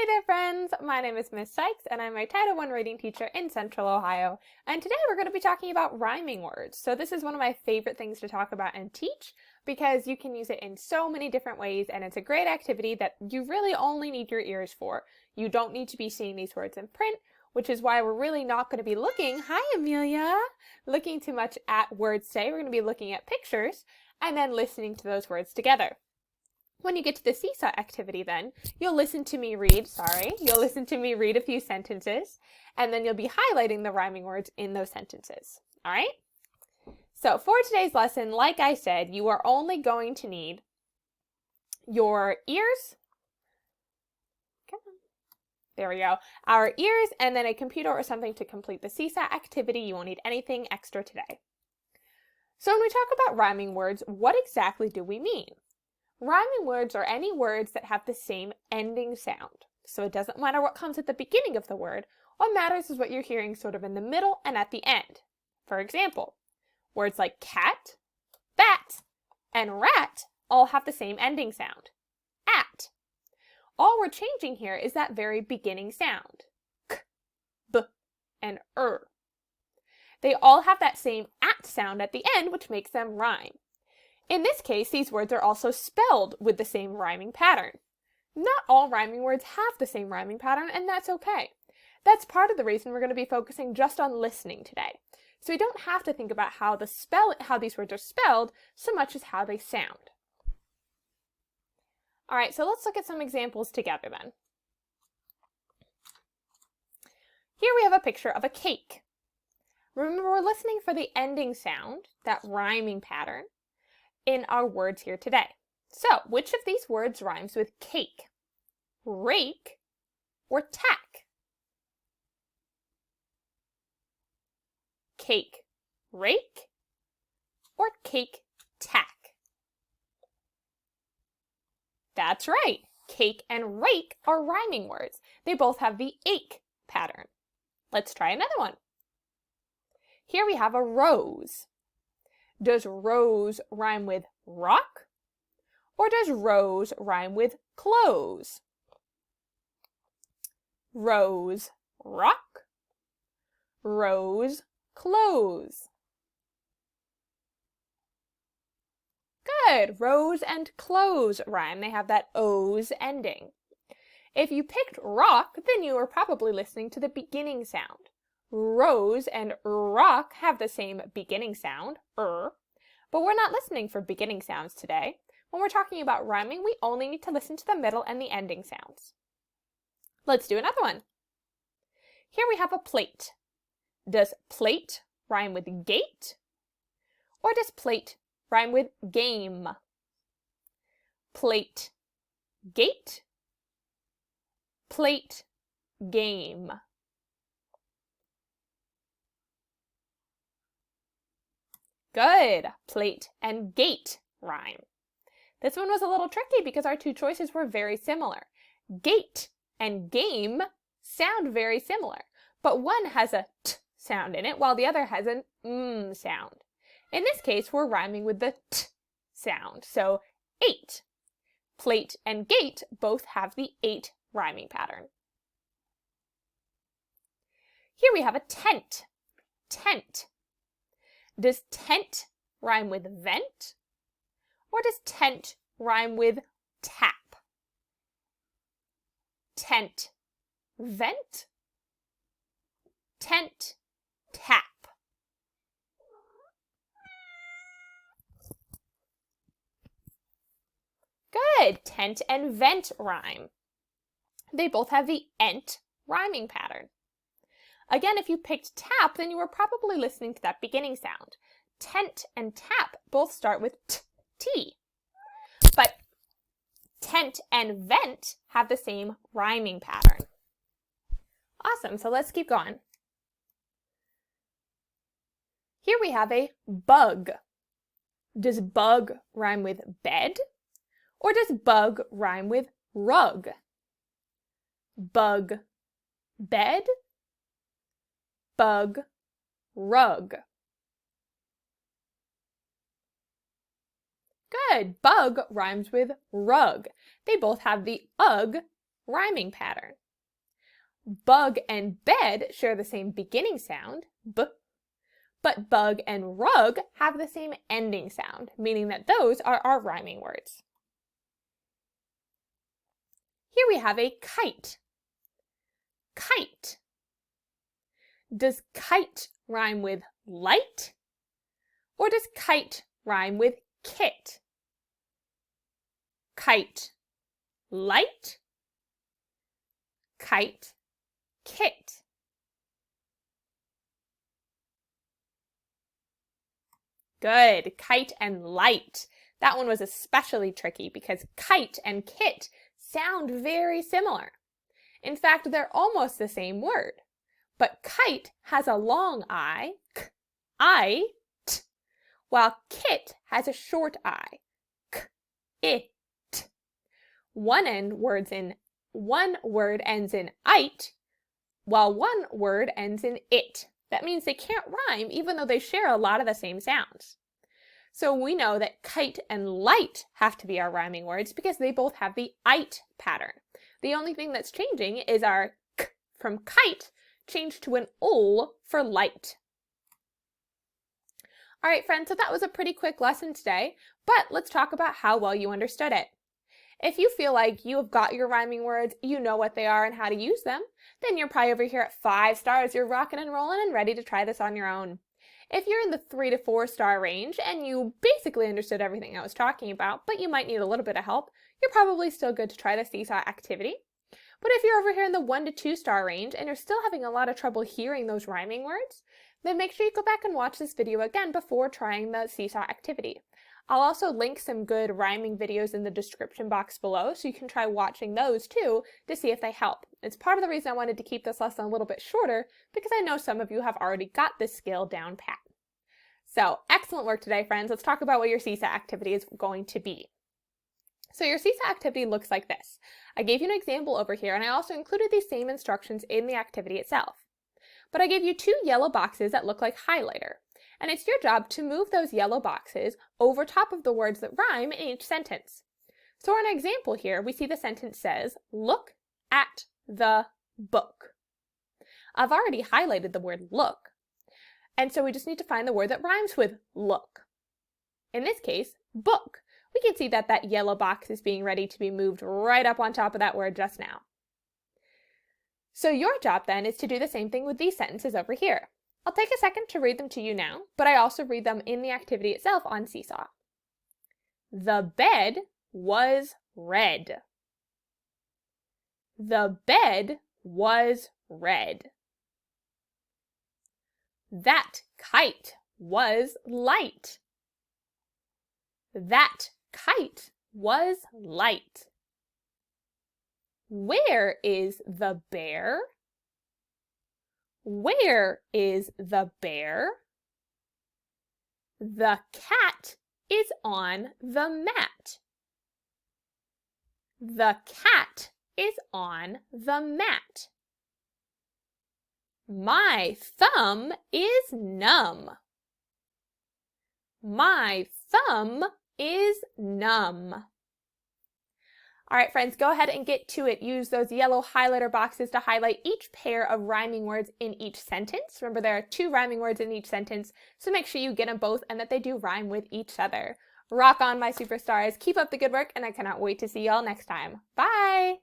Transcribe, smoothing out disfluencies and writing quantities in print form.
Hey there friends, my name is Miss Sykes and I'm a Title I reading teacher in Central Ohio, and today we're going to be talking about rhyming words. So this is one of my favorite things to talk about and teach because you can use it in so many different ways, and it's a great activity that you really only need your ears for. You don't need to be seeing these words in print, which is why we're really not going to be looking too much at words today. We're going to be looking at pictures and then listening to those words together. When you get to the seesaw activity then, you'll listen to me read a few sentences, and then you'll be highlighting the rhyming words in those sentences. All right? So for today's lesson, like I said, you are only going to need your ears. There we go. Our ears and then a computer or something to complete the seesaw activity. You won't need anything extra today. So when we talk about rhyming words, what exactly do we mean? Rhyming words are any words that have the same ending sound. So it doesn't matter what comes at the beginning of the word. What matters is what you're hearing sort of in the middle and at the end. For example, words like cat, bat, and rat all have the same ending sound, at. All we're changing here is that very beginning sound, k, b, and They all have that same at sound at the end, which makes them rhyme. In this case, these words are also spelled with the same rhyming pattern. Not all rhyming words have the same rhyming pattern, and that's okay. That's part of the reason we're going to be focusing just on listening today. So we don't have to think about how these words are spelled so much as how they sound. All right, so let's look at some examples together then. Here we have a picture of a cake. Remember, we're listening for the ending sound, that rhyming pattern, in our words here today. So, which of these words rhymes with cake, rake, or tack? Cake, rake, or cake, tack? That's right. Cake and rake are rhyming words. They both have the ake pattern. Let's try another one. Here we have a rose. Does rose rhyme with rock, or does rose rhyme with close? Rose, rock, rose, close. Good, rose and close rhyme. They have that O's ending. If you picked rock, then you were probably listening to the beginning sound. Rose and rock have the same beginning sound, but we're not listening for beginning sounds today. When we're talking about rhyming, we only need to listen to the middle and the ending sounds. Let's do another one. Here we have a plate. Does plate rhyme with gate, or does plate rhyme with game? Plate, gate, plate, game. Good. Plate and gate rhyme. This one was a little tricky because our two choices were very similar. Gate and game sound very similar, but one has a t sound in it while the other has an sound. In this case, we're rhyming with the t sound, so 8. Plate and gate both have the 8 rhyming pattern. Here we have a tent. Tent. Does tent rhyme with vent, or does tent rhyme with tap? Tent, vent, tent, tap. Good, tent and vent rhyme. They both have the ent rhyming pattern. Again, if you picked tap, then you were probably listening to that beginning sound. Tent and tap both start with t. But tent and vent have the same rhyming pattern. Awesome, so let's keep going. Here we have a bug. Does bug rhyme with bed, or does bug rhyme with rug? Bug, bed, bug, rug. Good. Bug rhymes with rug. They both have the ug rhyming pattern. Bug and bed share the same beginning sound, b, but bug and rug have the same ending sound, meaning that those are our rhyming words. Here we have a kite. Kite. Does kite rhyme with light? Or does kite rhyme with kit? Kite, light. Kite, kit. Good, kite and light. That one was especially tricky because kite and kit sound very similar. In fact, they're almost the same word. But kite has a long I, k, I, t, while kit has a short I, k, I, t. One word ends in ite, while one word ends in it. That means they can't rhyme even though they share a lot of the same sounds. So we know that kite and light have to be our rhyming words because they both have the ite pattern. The only thing that's changing is our k from kite changed to an ol for light. All right, friends, so that was a pretty quick lesson today, but let's talk about how well you understood it. If you feel like you have got your rhyming words, you know what they are and how to use them, then you're probably over here at 5 stars. You're rocking and rolling and ready to try this on your own. If you're in the 3 to 4 star range and you basically understood everything I was talking about, but you might need a little bit of help, you're probably still good to try the seesaw activity. But if you're over here in the 1 to 2 star range and you're still having a lot of trouble hearing those rhyming words, then make sure you go back and watch this video again before trying the seesaw activity. I'll also link some good rhyming videos in the description box below so you can try watching those too to see if they help. It's part of the reason I wanted to keep this lesson a little bit shorter because I know some of you have already got this skill down pat. So, excellent work today, friends. Let's talk about what your seesaw activity is going to be. So your seesaw activity looks like this. I gave you an example over here, and I also included these same instructions in the activity itself. But I gave you 2 yellow boxes that look like highlighter, and it's your job to move those yellow boxes over top of the words that rhyme in each sentence. So in an example here, we see the sentence says, look at the book. I've already highlighted the word look, and so we just need to find the word that rhymes with look. In this case, book. We can see that that yellow box is being ready to be moved right up on top of that word just now. So your job then is to do the same thing with these sentences over here. I'll take a second to read them to you now, but I also read them in the activity itself on Seesaw. The bed was red. The bed was red. That kite was light. That kite was light. Where is the bear? Where is the bear? The cat is on the mat. The cat is on the mat. My thumb is numb. My thumb is numb. All right, friends, go ahead and get to it. Use those yellow highlighter boxes to highlight each pair of rhyming words in each sentence. Remember, there are 2 rhyming words in each sentence, so make sure you get them both and that they do rhyme with each other. Rock on, my superstars. Keep up the good work, and I cannot wait to see y'all next time. Bye!